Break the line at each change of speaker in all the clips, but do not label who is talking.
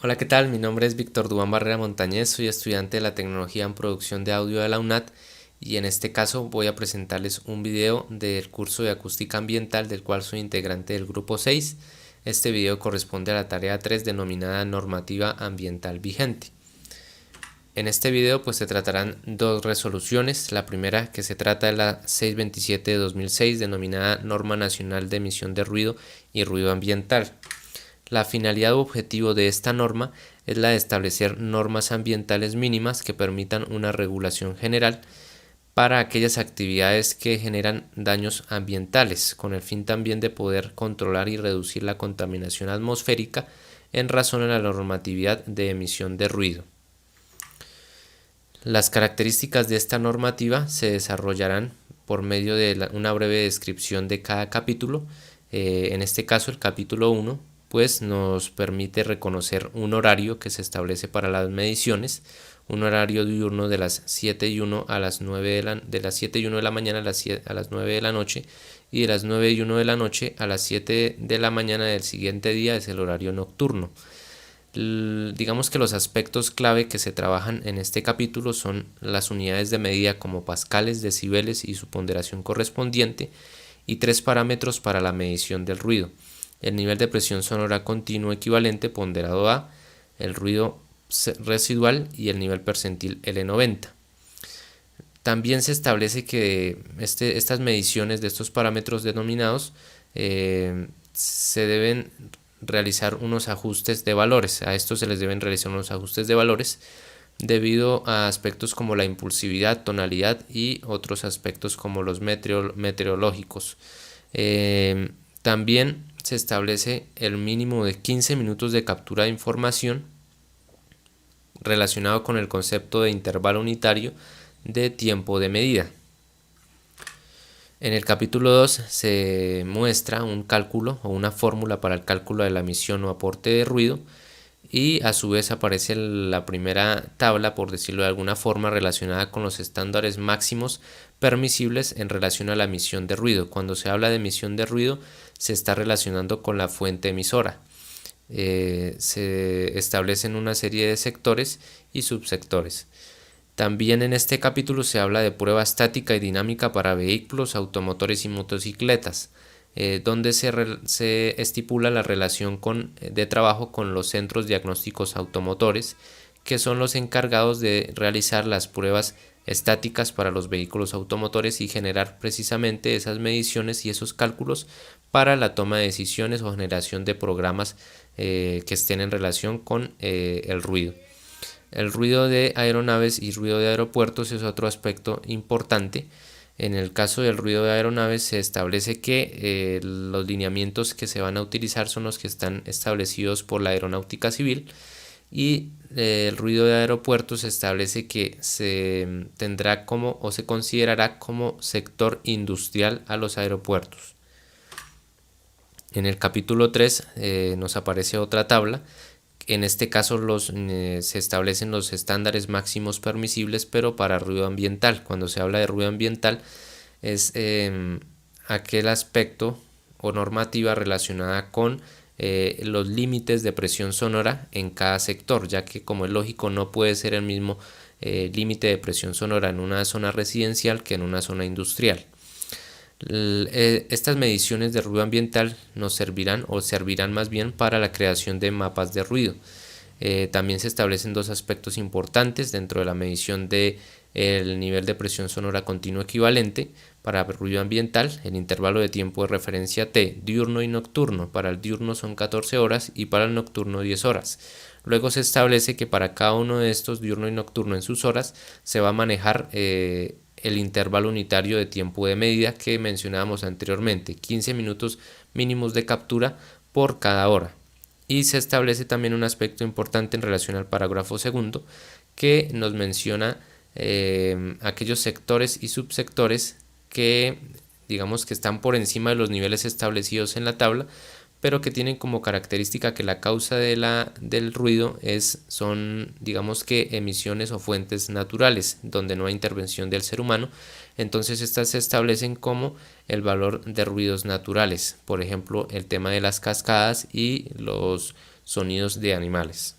Hola, ¿qué tal? Mi nombre es Víctor Duván Barrera Montañez, soy estudiante de la Tecnología en Producción de Audio de la UNAT y en este caso voy a presentarles un video del curso de Acústica Ambiental del cual soy integrante del grupo 6. Este video corresponde a la tarea 3 denominada Normativa Ambiental Vigente. En este video pues se tratarán dos resoluciones, la primera que se trata de la 627 de 2006 denominada Norma Nacional de Emisión de Ruido y Ruido Ambiental. La finalidad u objetivo de esta norma es la de establecer normas ambientales mínimas que permitan una regulación general para aquellas actividades que generan daños ambientales, con el fin también de poder controlar y reducir la contaminación atmosférica en razón a la normatividad de emisión de ruido. Las características de esta normativa se desarrollarán por medio de una breve descripción de cada capítulo. En este caso, el capítulo 1 pues nos permite reconocer un horario que se establece para las mediciones, un horario diurno de las 7:01 a las 9 de las 7:01 de la mañana a las 9 de la noche, y de las 9:01 de la noche a las 7 de la mañana del siguiente día es el horario nocturno. Digamos que los aspectos clave que se trabajan en este capítulo son las unidades de medida como pascales, decibeles y su ponderación correspondiente, y tres parámetros para la medición del ruido: el nivel de presión sonora continuo equivalente ponderado A, el ruido residual y el nivel percentil L90. También se establece que estas mediciones de estos parámetros denominados se deben realizar unos ajustes de valores. A estos se les deben realizar unos ajustes de valores debido a aspectos como la impulsividad, tonalidad y otros aspectos como los meteorológicos. También se establece el mínimo de 15 minutos de captura de información relacionado con el concepto de intervalo unitario de tiempo de medida. En el capítulo 2 se muestra un cálculo o una fórmula para el cálculo de la emisión o aporte de ruido, y a su vez aparece la primera tabla, por decirlo de alguna forma, relacionada con los estándares máximos permisibles en relación a la emisión de ruido. Cuando se habla de emisión de ruido se está relacionando con la fuente emisora. Se establecen una serie de sectores y subsectores. También en este capítulo se habla de prueba estática y dinámica para vehículos, automotores y motocicletas, donde se estipula la relación de trabajo con los centros diagnósticos automotores, que son los encargados de realizar las pruebas estáticas para los vehículos automotores y generar precisamente esas mediciones y esos cálculos para la toma de decisiones o generación de programas que estén en relación con el ruido. El ruido de aeronaves y ruido de aeropuertos es otro aspecto importante. En el caso del ruido de aeronaves se establece que los lineamientos que se van a utilizar son los que están establecidos por la Aeronáutica Civil, y el ruido de aeropuertos se establece que se tendrá como o se considerará como sector industrial a los aeropuertos. En el capítulo 3 nos aparece otra tabla. En este caso se establecen los estándares máximos permisibles, pero para ruido ambiental. Cuando se habla de ruido ambiental es aquel aspecto o normativa relacionada con los límites de presión sonora en cada sector, ya que, como es lógico, no puede ser el mismo límite de presión sonora en una zona residencial que en una zona industrial. Estas mediciones de ruido ambiental nos servirán más bien para la creación de mapas de ruido. También se establecen dos aspectos importantes dentro de la medición de el nivel de presión sonora continuo equivalente para ruido ambiental: el intervalo de tiempo de referencia T, diurno y nocturno. Para el diurno son 14 horas y para el nocturno 10 horas. Luego se establece que para cada uno de estos, diurno y nocturno, en sus horas se va a manejar el intervalo unitario de tiempo de medida que mencionábamos anteriormente: 15 minutos mínimos de captura por cada hora. Y se establece también un aspecto importante en relación al parágrafo segundo, que nos menciona aquellos sectores y subsectores que digamos que están por encima de los niveles establecidos en la tabla, pero que tienen como característica que la causa del ruido son digamos que emisiones o fuentes naturales donde no hay intervención del ser humano. Entonces estas se establecen como el valor de ruidos naturales, por ejemplo el tema de las cascadas y los sonidos de animales.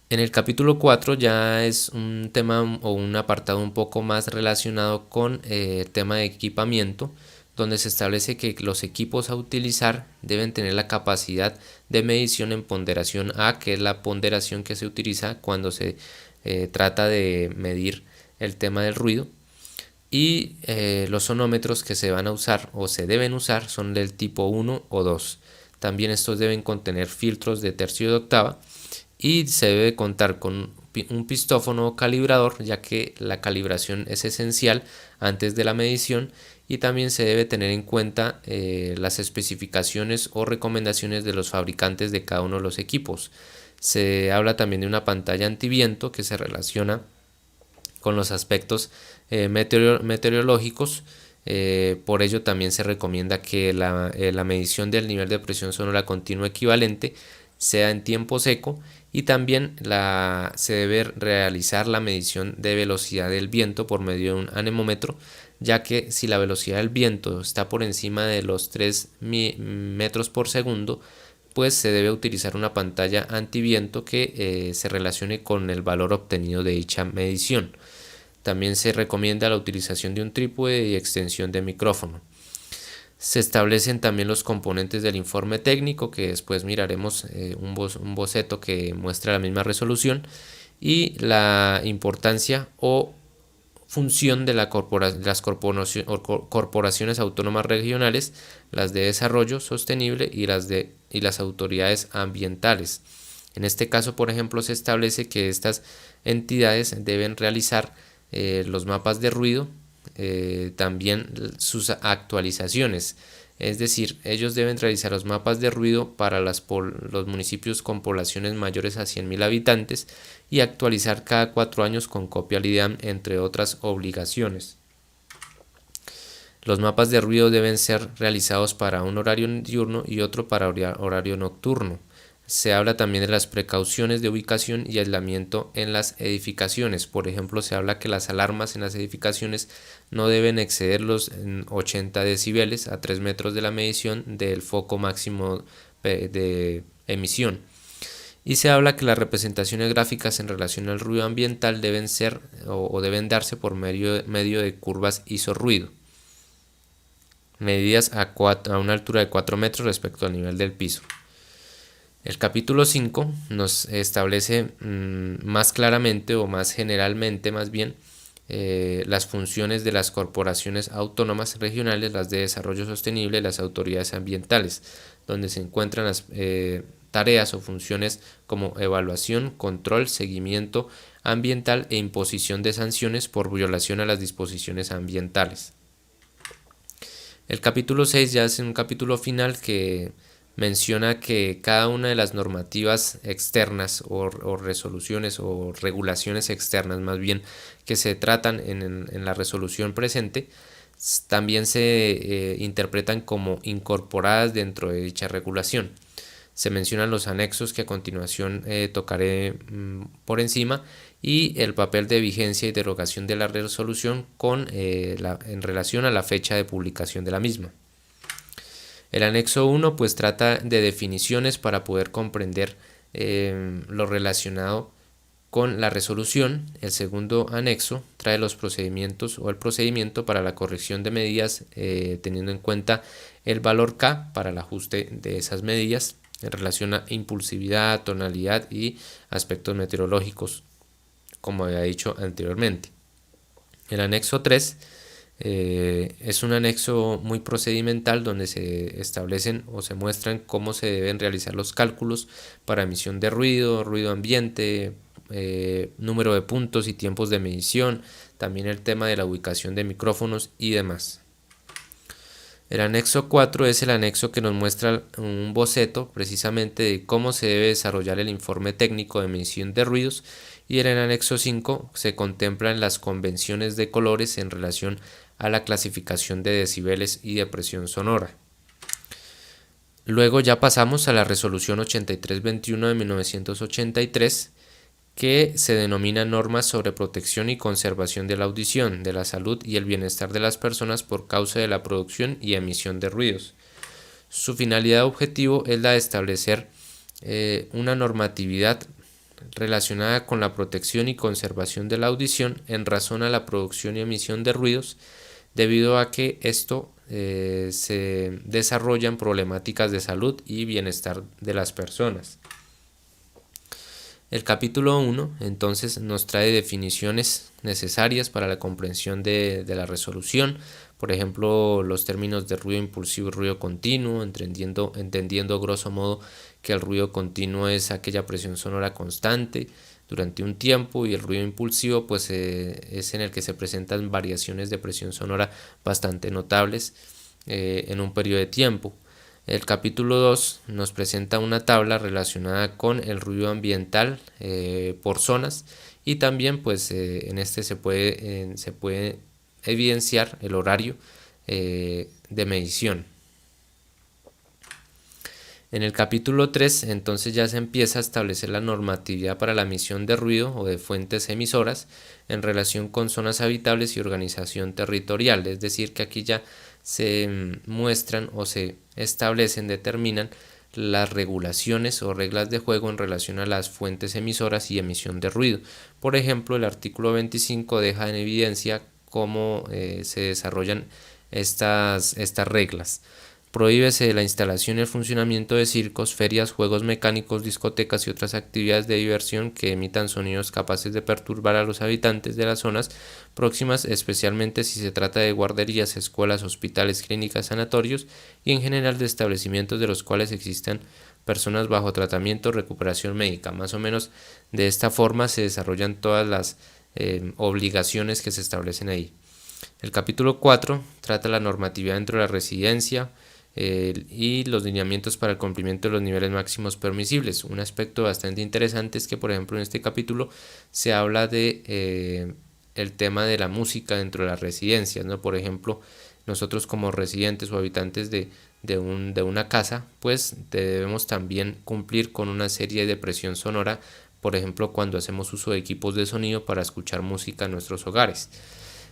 En el capítulo 4 ya es un tema o un apartado un poco más relacionado con el tema de equipamiento, donde se establece que los equipos a utilizar deben tener la capacidad de medición en ponderación A, que es la ponderación que se utiliza cuando se trata de medir el tema del ruido. Y los sonómetros que se van a usar o se deben usar son del tipo 1 o 2. También estos deben contener filtros de tercio y de octava y se debe contar con un pistófono o calibrador, ya que la calibración es esencial antes de la medición, y también se debe tener en cuenta las especificaciones o recomendaciones de los fabricantes de cada uno de los equipos. Se habla también de una pantalla antiviento que se relaciona con los aspectos meteorológicos. Por ello también se recomienda que la medición del nivel de presión sonora continua equivalente sea en tiempo seco, y también se debe realizar la medición de velocidad del viento por medio de un anemómetro, ya que si la velocidad del viento está por encima de los 3 metros por segundo, pues se debe utilizar una pantalla antiviento que se relacione con el valor obtenido de dicha medición. También se recomienda la utilización de un trípode y extensión de micrófono. Se establecen también los componentes del informe técnico, que después miraremos un boceto que muestra la misma resolución, y la importancia o función de las corporaciones autónomas regionales, las de desarrollo sostenible y las autoridades ambientales. En este caso, por ejemplo, se establece que estas entidades deben realizar los mapas de ruido, también sus actualizaciones. Es decir, ellos deben realizar los mapas de ruido para los municipios con poblaciones mayores a 100.000 habitantes y actualizar cada 4 años con copia al IDAM, entre otras obligaciones. Los mapas de ruido deben ser realizados para un horario diurno y otro para horario nocturno. Se habla también de las precauciones de ubicación y aislamiento en las edificaciones. Por ejemplo, se habla que las alarmas en las edificaciones no deben exceder los 80 decibeles a 3 metros de la medición del foco máximo de emisión. Y se habla que las representaciones gráficas en relación al ruido ambiental deben ser o deben darse por medio de curvas isorruido, medidas a una altura de 4 metros respecto al nivel del piso. El capítulo 5 nos establece más claramente o más generalmente más bien las funciones de las corporaciones autónomas regionales, las de desarrollo sostenible, las autoridades ambientales, donde se encuentran las tareas o funciones como evaluación, control, seguimiento ambiental e imposición de sanciones por violación a las disposiciones ambientales. El capítulo 6 ya es un capítulo final que menciona que cada una de las normativas externas o resoluciones o regulaciones externas más bien que se tratan en la resolución presente también se interpretan como incorporadas dentro de dicha regulación. Se mencionan los anexos que a continuación tocaré por encima, y el papel de vigencia y derogación de la resolución en relación a la fecha de publicación de la misma. El anexo 1 pues trata de definiciones para poder comprender lo relacionado con la resolución. El segundo anexo trae los procedimientos o el procedimiento para la corrección de medidas, teniendo en cuenta el valor K para el ajuste de esas medidas en relación a impulsividad, tonalidad y aspectos meteorológicos, como había dicho anteriormente. El anexo 3 es un anexo muy procedimental donde se establecen o se muestran cómo se deben realizar los cálculos para emisión de ruido, ruido ambiente, número de puntos y tiempos de medición, también el tema de la ubicación de micrófonos y demás. El anexo 4 es el anexo que nos muestra un boceto precisamente de cómo se debe desarrollar el informe técnico de medición de ruidos, y en el anexo 5 se contemplan las convenciones de colores en relación a la clasificación de decibeles y de presión sonora. Luego ya pasamos a la resolución 8321 de 1983, que se denomina normas sobre protección y conservación de la audición, de la salud y el bienestar de las personas por causa de la producción y emisión de ruidos. Su finalidad objetivo es la de establecer una normatividad relacionada con la protección y conservación de la audición en razón a la producción y emisión de ruidos, debido a que esto se desarrollan problemáticas de salud y bienestar de las personas. El capítulo 1 entonces nos trae definiciones necesarias para la comprensión de la resolución, por ejemplo los términos de ruido impulsivo y ruido continuo, entendiendo grosso modo que el ruido continuo es aquella presión sonora constante durante un tiempo, y el ruido impulsivo pues es en el que se presentan variaciones de presión sonora bastante notables en un periodo de tiempo. El capítulo 2 nos presenta una tabla relacionada con el ruido ambiental por zonas, y también pues en este se puede evidenciar el horario de medición. En el capítulo 3 entonces ya se empieza a establecer la normatividad para la emisión de ruido o de fuentes emisoras en relación con zonas habitables y organización territorial, es decir, que aquí ya se muestran o se establecen, determinan las regulaciones o reglas de juego en relación a las fuentes emisoras y emisión de ruido. Por ejemplo, el artículo 25 deja en evidencia cómo se desarrollan estas reglas. Prohíbese la instalación y el funcionamiento de circos, ferias, juegos mecánicos, discotecas y otras actividades de diversión que emitan sonidos capaces de perturbar a los habitantes de las zonas próximas, especialmente si se trata de guarderías, escuelas, hospitales, clínicas, sanatorios y en general de establecimientos de los cuales existan personas bajo tratamiento o recuperación médica. Más o menos de esta forma se desarrollan todas las obligaciones que se establecen ahí. El capítulo 4 trata la normatividad dentro de la residencia y los lineamientos para el cumplimiento de los niveles máximos permisibles. Un aspecto bastante interesante es que, por ejemplo, en este capítulo se habla de el tema de la música dentro de las residencias, ¿no? Por ejemplo, nosotros como residentes o habitantes de una casa, pues debemos también cumplir con una serie de presión sonora, por ejemplo, cuando hacemos uso de equipos de sonido para escuchar música en nuestros hogares.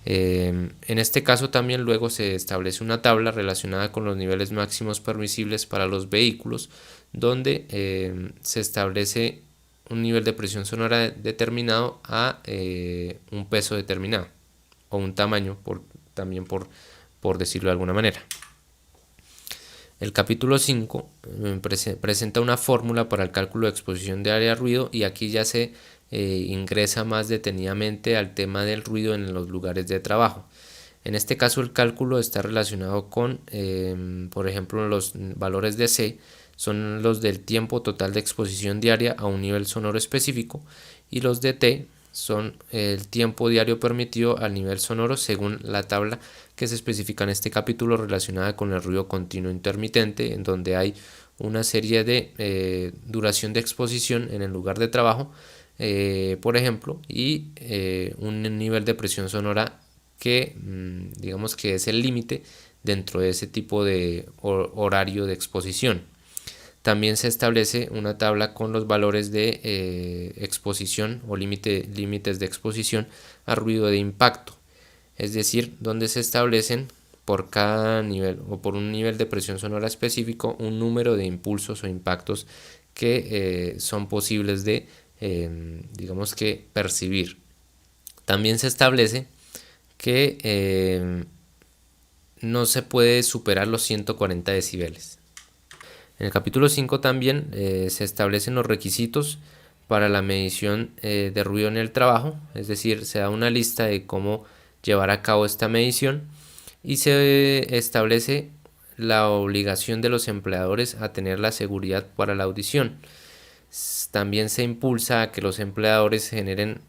En este caso también luego se establece una tabla relacionada con los niveles máximos permisibles para los vehículos, donde se establece un nivel de presión sonora determinado a un peso determinado o un tamaño, también por decirlo de alguna manera. El capítulo 5 presenta una fórmula para el cálculo de exposición de área a ruido, y aquí ya se ingresa más detenidamente al tema del ruido en los lugares de trabajo. En este caso el cálculo está relacionado con, por ejemplo, los valores de C son los del tiempo total de exposición diaria a un nivel sonoro específico, y los de T son el tiempo diario permitido al nivel sonoro según la tabla que se especifica en este capítulo relacionada con el ruido continuo intermitente, en donde hay una serie de duración de exposición en el lugar de trabajo, por ejemplo, y un nivel de presión sonora que digamos que es el límite dentro de ese tipo de horario de exposición. También se establece una tabla con los valores de exposición o límites de exposición a ruido de impacto, es decir, donde se establecen por cada nivel o por un nivel de presión sonora específico un número de impulsos o impactos que son posibles de digamos que percibir. También se establece que no se puede superar los 140 decibeles. En el capítulo 5 también se establecen los requisitos para la medición de ruido en el trabajo, es decir, se da una lista de cómo llevar a cabo esta medición, y se establece la obligación de los empleadores a tener la seguridad para la audición. También se impulsa a que los empleadores generen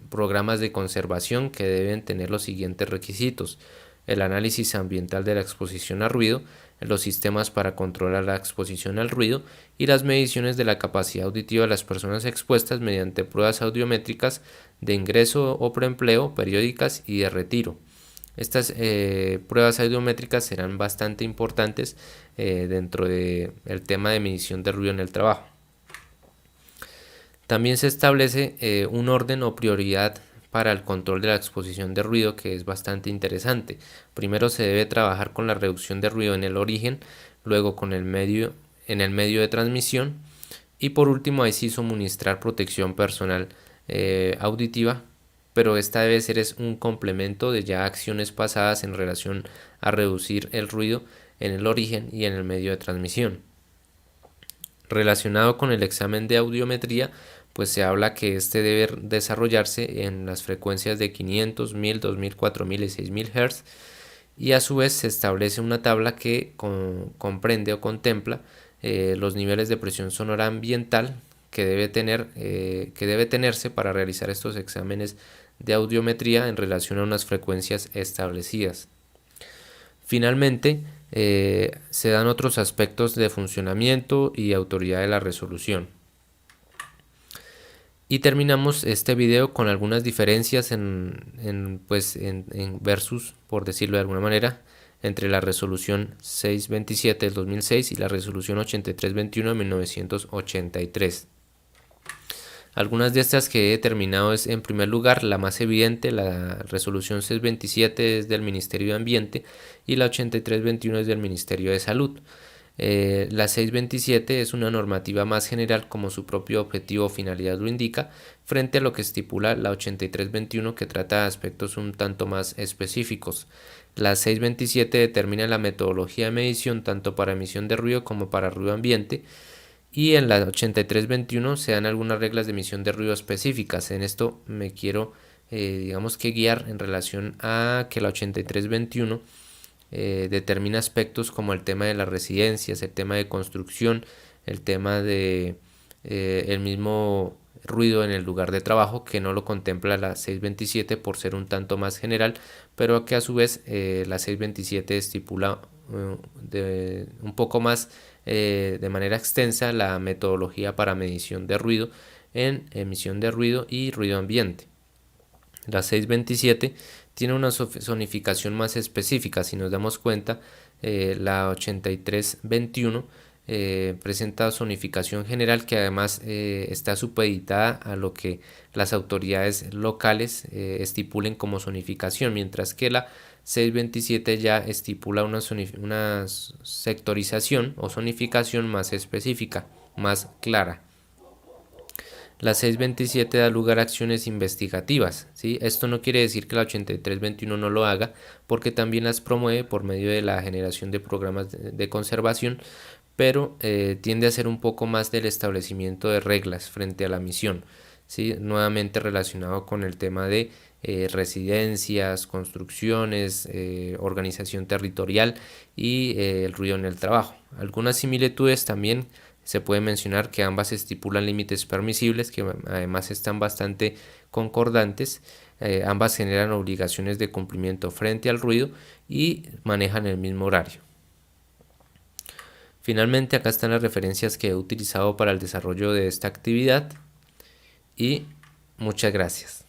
programas de conservación que deben tener los siguientes requisitos: el análisis ambiental de la exposición a ruido, los sistemas para controlar la exposición al ruido y las mediciones de la capacidad auditiva de las personas expuestas mediante pruebas audiométricas de ingreso o preempleo, periódicas y de retiro. Estas pruebas audiométricas serán bastante importantes dentro del tema de medición de ruido en el trabajo. También se establece un orden o prioridad para el control de la exposición de ruido, que es bastante interesante. Primero se debe trabajar con la reducción de ruido en el origen, luego con en el medio de transmisión, Y por último, ahí sí suministrar protección personal auditiva, pero esta debe ser un complemento de ya acciones pasadas en relación a reducir el ruido en el origen y en el medio de transmisión. Relacionado con el examen de audiometría, pues se habla que este debe desarrollarse en las frecuencias de 500, 1000, 2000, 4000 y 6000 Hz, y a su vez se establece una tabla que comprende o contempla los niveles de presión sonora ambiental que debe tenerse para realizar estos exámenes de audiometría en relación a unas frecuencias establecidas. Finalmente, se dan otros aspectos de funcionamiento y autoridad de la resolución. Y terminamos este video con algunas diferencias en versus, por decirlo de alguna manera, entre la resolución 627 del 2006 y la resolución 8321 de 1983. Algunas de estas que he determinado es, en primer lugar, la más evidente, la resolución 627 es del Ministerio de Ambiente y la 8321 es del Ministerio de Salud. La 627 es una normativa más general, como su propio objetivo o finalidad lo indica, frente a lo que estipula la 8321, que trata de aspectos un tanto más específicos. La 627 determina la metodología de medición tanto para emisión de ruido como para ruido ambiente, y en la 8321 se dan algunas reglas de emisión de ruido específicas. En esto me quiero digamos que guiar en relación a que la 8321 determina aspectos como el tema de las residencias, el tema de construcción, el tema de el mismo ruido en el lugar de trabajo, que no lo contempla la 627 por ser un tanto más general, pero que a su vez la 627 estipula un poco más de manera extensa la metodología para medición de ruido en emisión de ruido y ruido ambiente. La 627 tiene una zonificación más específica. Si nos damos cuenta, la 8321 presenta zonificación general, que además está supeditada a lo que las autoridades locales estipulen como zonificación, mientras que la 627 ya estipula una sectorización o zonificación más específica, más clara. La 627 da lugar a acciones investigativas, ¿sí? Esto no quiere decir que la 8321 no lo haga, porque también las promueve por medio de la generación de programas de conservación, pero tiende a ser un poco más del establecimiento de reglas frente a la misión, ¿sí? Nuevamente relacionado con el tema de residencias, construcciones, organización territorial y el ruido en el trabajo. Algunas similitudes también. Se puede mencionar que ambas estipulan límites permisibles que además están bastante concordantes. Ambas generan obligaciones de cumplimiento frente al ruido y manejan el mismo horario. Finalmente, acá están las referencias que he utilizado para el desarrollo de esta actividad y muchas gracias.